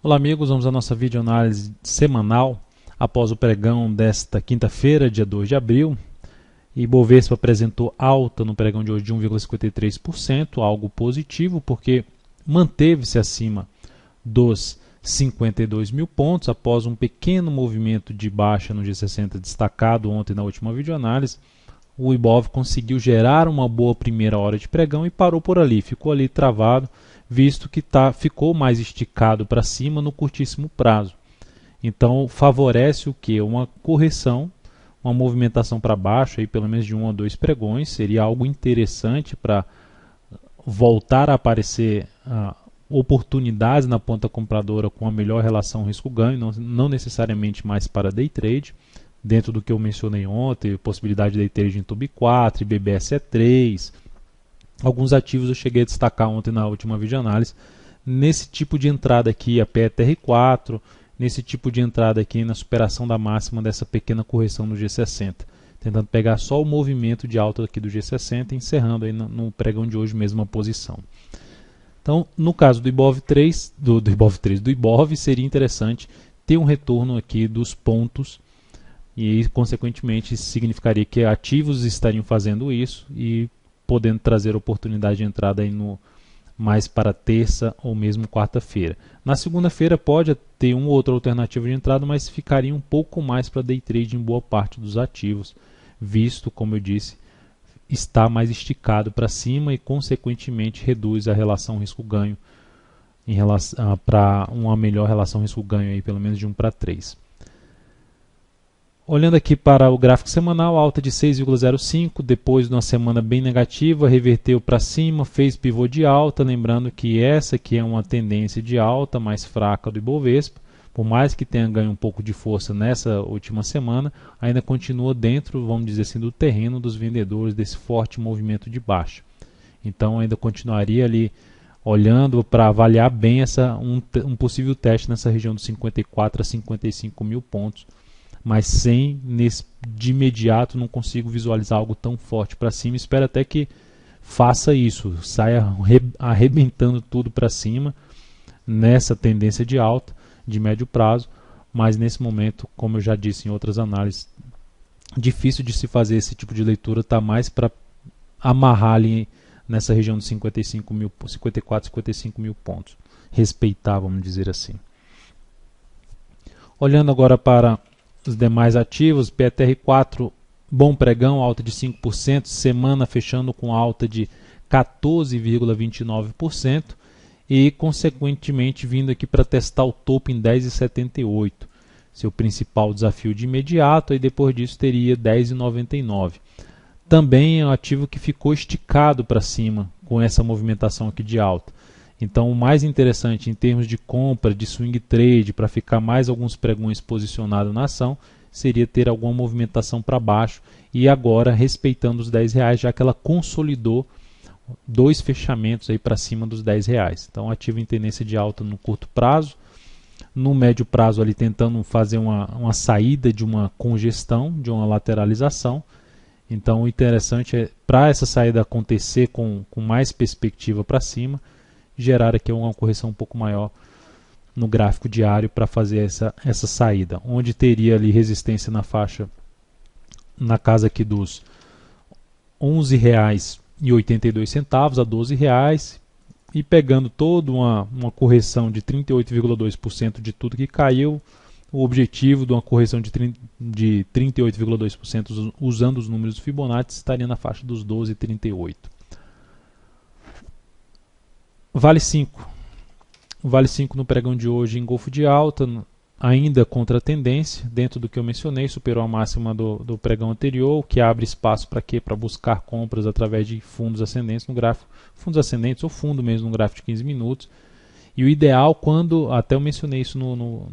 Olá amigos, vamos à nossa videoanálise semanal após o pregão desta quinta-feira, dia 2 de abril. Ibovespa apresentou alta no pregão de hoje de 1,53%, algo positivo porque manteve-se acima dos 52 mil pontos após um pequeno movimento de baixa no G60 destacado ontem na última videoanálise. O Ibov conseguiu gerar uma boa primeira hora de pregão e parou por ali, ficou ali travado, visto que ficou mais esticado para cima no curtíssimo prazo. Então favorece o que? Uma correção, uma movimentação para baixo, aí pelo menos de 1 a 2 pregões, seria algo interessante para voltar a aparecer oportunidades na ponta compradora com a melhor relação risco-ganho, não necessariamente mais para day trade, dentro do que eu mencionei ontem, possibilidade de day trade em TUB4, BBSE3, alguns ativos eu cheguei a destacar ontem na última videoanálise, nesse tipo de entrada aqui, a PETR4, nesse tipo de entrada aqui na superação da máxima dessa pequena correção no G60, tentando pegar só o movimento de alta aqui do G60, encerrando aí no pregão de hoje mesmo a posição. Então, no caso do Ibov 3, do Ibov, seria interessante ter um retorno aqui dos pontos e, consequentemente, significaria que ativos estariam fazendo isso e podendo trazer oportunidade de entrada aí mais para terça ou mesmo quarta-feira. Na segunda-feira pode ter uma ou outra alternativa de entrada, mas ficaria um pouco mais para day trade em boa parte dos ativos, visto, como eu disse, está mais esticado para cima e, consequentemente, reduz a relação risco-ganho para uma melhor relação risco-ganho, aí, pelo menos de 1 para 3. Olhando aqui para o gráfico semanal, alta de 6,05, depois de uma semana bem negativa, reverteu para cima, fez pivô de alta, lembrando que essa aqui é uma tendência de alta mais fraca do Ibovespa, por mais que tenha ganho um pouco de força nessa última semana, ainda continua dentro, vamos dizer assim, do terreno dos vendedores desse forte movimento de baixa. Então ainda continuaria ali olhando para avaliar bem um possível teste nessa região dos 54 a 55 mil pontos, mas de imediato não consigo visualizar algo tão forte para cima. Espero até que faça isso, saia arrebentando tudo para cima nessa tendência de alta de médio prazo, mas nesse momento, como eu já disse em outras análises, difícil de se fazer esse tipo de leitura, está mais para amarrar ali nessa região de 54, 55 mil pontos, respeitar, vamos dizer assim. Olhando agora para os demais ativos, PETR4, bom pregão, alta de 5%, semana fechando com alta de 14,29% e, consequentemente, vindo aqui para testar o topo em 10,78, seu principal desafio de imediato, e depois disso teria 10,99. Também é um ativo que ficou esticado para cima com essa movimentação aqui de alta. Então, o mais interessante em termos de compra, de swing trade, para ficar mais alguns pregões posicionados na ação, seria ter alguma movimentação para baixo e agora respeitando os R$10, já que ela consolidou dois fechamentos aí para cima dos R$10. Então, ativo em tendência de alta no curto prazo, no médio prazo ali tentando fazer uma saída de uma congestão, de uma lateralização. Então, o interessante é, para essa saída acontecer com mais perspectiva para cima, gerar aqui uma correção um pouco maior no gráfico diário para fazer essa saída, onde teria ali resistência na faixa, na casa aqui dos R$11,82 a R$12, e pegando toda uma correção de 38,2% de tudo que caiu, o objetivo de uma correção de 38,2% usando os números do Fibonacci estaria na faixa dos 12,38. Vale 5. Vale 5 no pregão de hoje em Golfo de alta, ainda contra a tendência, dentro do que eu mencionei, superou a máxima do pregão anterior, que abre espaço para quê? Para buscar compras através de fundos ascendentes no gráfico, fundos ascendentes ou fundo mesmo no gráfico de 15 minutos. E o ideal quando, até eu mencionei isso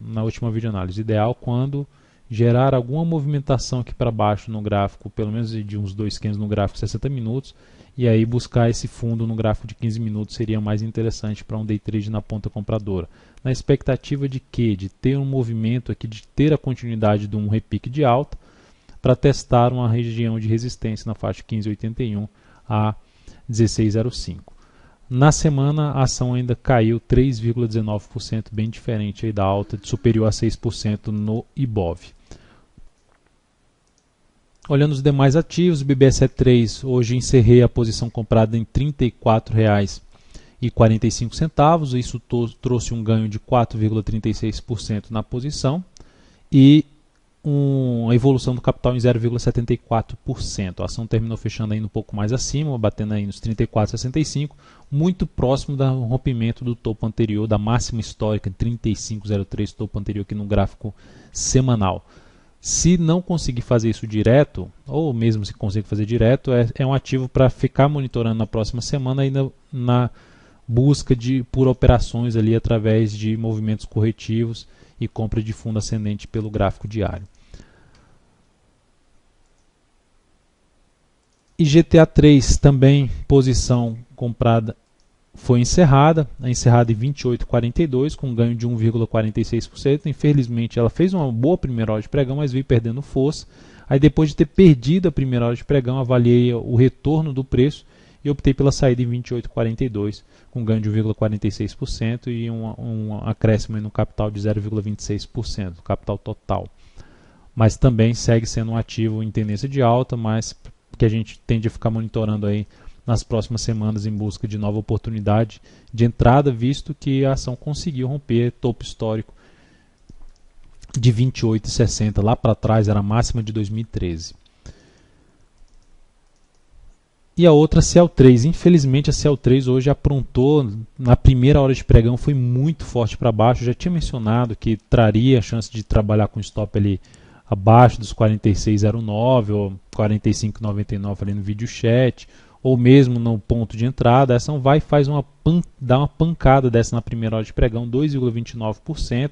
na última videoanálise, ideal quando gerar alguma movimentação aqui para baixo no gráfico, pelo menos de uns 2 candles no gráfico de 60 minutos, e aí buscar esse fundo no gráfico de 15 minutos seria mais interessante para um day trade na ponta compradora. Na expectativa de quê? De ter um movimento aqui, de ter a continuidade de um repique de alta, para testar uma região de resistência na faixa 15,81 a 16,05. Na semana, a ação ainda caiu 3,19%, bem diferente aí da alta de superior a 6% no Ibov. Olhando os demais ativos, o BBSE3, hoje encerrei a posição comprada em R$ 34,45. Isso trouxe um ganho de 4,36% na posição e uma evolução do capital em 0,74%. A ação terminou fechando ainda um pouco mais acima, batendo aí nos 34,65, muito próximo do rompimento do topo anterior, da máxima histórica 35,03, topo anterior aqui no gráfico semanal. Se não conseguir fazer isso direto, ou mesmo se conseguir fazer direto, é um ativo para ficar monitorando na próxima semana ainda na busca por operações ali através de movimentos corretivos e compra de fundo ascendente pelo gráfico diário. IGTA3 também, posição comprada foi encerrada em 28,42 com um ganho de 1,46%. Infelizmente ela fez uma boa primeira hora de pregão, mas veio perdendo força. Aí depois de ter perdido a primeira hora de pregão, avaliei o retorno do preço e optei pela saída em 28,42 com um ganho de 1,46% e um acréscimo no capital de 0,26%, capital total. Mas também segue sendo um ativo em tendência de alta, mas que a gente tende a ficar monitorando aí nas próximas semanas em busca de nova oportunidade de entrada, visto que a ação conseguiu romper topo histórico de 28,60. Lá para trás era a máxima de 2013. E a outra, CEL3. Infelizmente a CEL3 hoje aprontou, na primeira hora de pregão foi muito forte para baixo. Eu já tinha mencionado que traria a chance de trabalhar com stop ali abaixo dos 46,09 ou 45,99 ali no vídeo chat, ou mesmo no ponto de entrada. A ação vai e dá uma pancada dessa na primeira hora de pregão, 2,29%,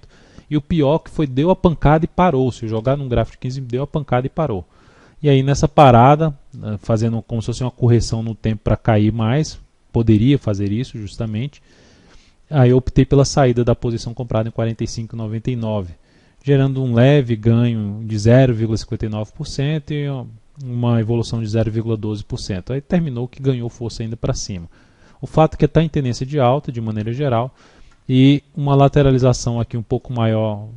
e o pior que foi, deu a pancada e parou. Se eu jogar num gráfico de 15, deu a pancada e parou. E aí nessa parada, fazendo como se fosse uma correção no tempo para cair mais, poderia fazer isso justamente, aí eu optei pela saída da posição comprada em 45,99, gerando um leve ganho de 0,59% e uma evolução de 0,12%. Aí terminou que ganhou força ainda para cima. O fato é que está em tendência de alta, de maneira geral, e uma lateralização aqui um pouco maior,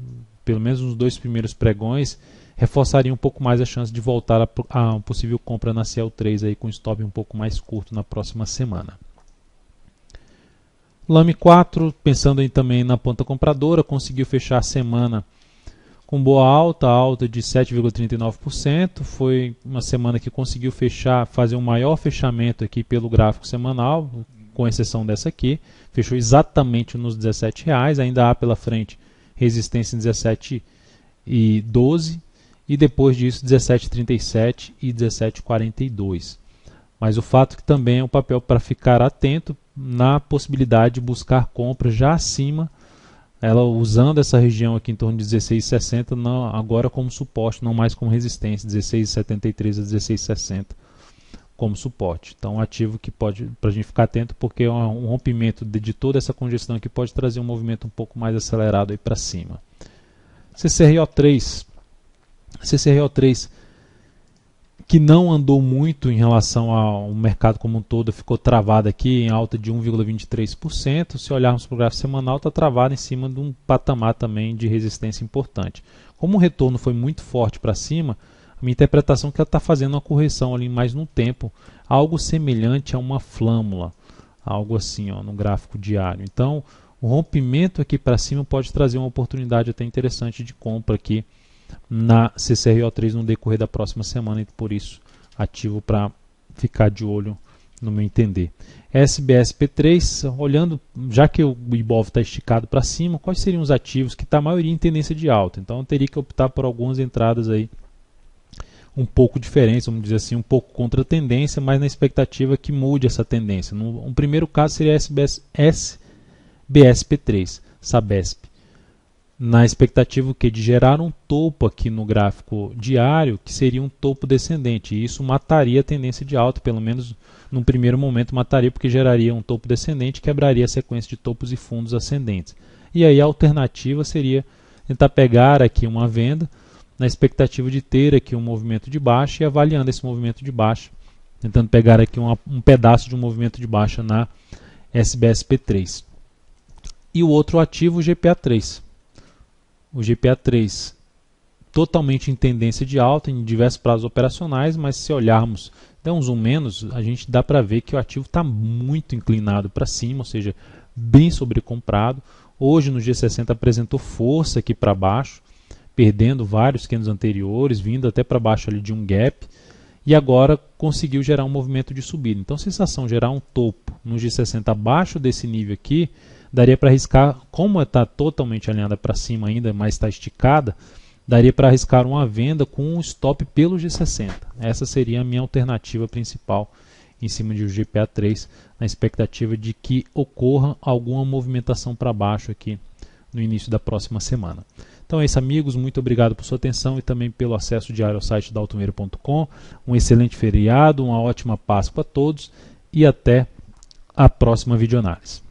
pelo menos nos dois primeiros pregões, reforçaria um pouco mais a chance de voltar a uma possível compra na CEL3 aí, com stop um pouco mais curto na próxima semana. LAME4, pensando aí também na ponta compradora, conseguiu fechar a semana com boa alta de 7,39%. Foi uma semana que conseguiu fazer um maior fechamento aqui pelo gráfico semanal, com exceção dessa aqui. Fechou exatamente nos R$17. Ainda há pela frente resistência em 17,12 e depois disso 17,37 e 17,42. Mas o fato que também é um papel para ficar atento na possibilidade de buscar compra já acima, ela usando essa região aqui em torno de 16,60 agora como suporte, não mais como resistência, 16,73 a 16,60 como suporte. Então um ativo que pode, para a gente ficar atento, porque é um rompimento de toda essa congestão aqui pode trazer um movimento um pouco mais acelerado aí para cima. CCRO3, que não andou muito em relação ao mercado como um todo, ficou travado aqui em alta de 1,23%. Se olharmos para o gráfico semanal, está travado em cima de um patamar também de resistência importante. Como o retorno foi muito forte para cima, a minha interpretação é que ela está fazendo uma correção ali mais no tempo, algo semelhante a uma flâmula, algo assim no gráfico diário. Então, o rompimento aqui para cima pode trazer uma oportunidade até interessante de compra aqui na CCRO3 no decorrer da próxima semana, e por isso ativo para ficar de olho no meu entender. SBSP3, olhando, já que o Ibov está esticado para cima, quais seriam os ativos que está a maioria em tendência de alta? Então eu teria que optar por algumas entradas aí um pouco diferentes, vamos dizer assim, um pouco contra a tendência, mas na expectativa que mude essa tendência. Um primeiro caso seria SBSP3, Sabesp, na expectativa de gerar um topo aqui no gráfico diário, que seria um topo descendente, e isso mataria a tendência de alta, pelo menos num primeiro momento mataria, porque geraria um topo descendente, quebraria a sequência de topos e fundos ascendentes. E aí a alternativa seria tentar pegar aqui uma venda, na expectativa de ter aqui um movimento de baixa, e avaliando esse movimento de baixa, tentando pegar aqui um pedaço de um movimento de baixa na SBSP3. E o outro ativo, o GPA3. O GPA3 totalmente em tendência de alta em diversos prazos operacionais, mas se olharmos, der um zoom menos, a gente dá para ver que o ativo está muito inclinado para cima, ou seja, bem sobrecomprado. Hoje no G60 apresentou força aqui para baixo, perdendo vários candles anteriores, vindo até para baixo ali de um gap, e agora conseguiu gerar um movimento de subida. Então, sensação gerar um topo no G60 abaixo desse nível aqui, daria para arriscar, como está totalmente alinhada para cima ainda, mas está esticada, daria para arriscar uma venda com um stop pelo G60. Essa seria a minha alternativa principal em cima de GPA3, na expectativa de que ocorra alguma movimentação para baixo aqui no início da próxima semana. Então é isso, amigos, muito obrigado por sua atenção e também pelo acesso diário ao site da Altomeiro.com. Um excelente feriado, uma ótima Páscoa a todos e até a próxima videoanálise.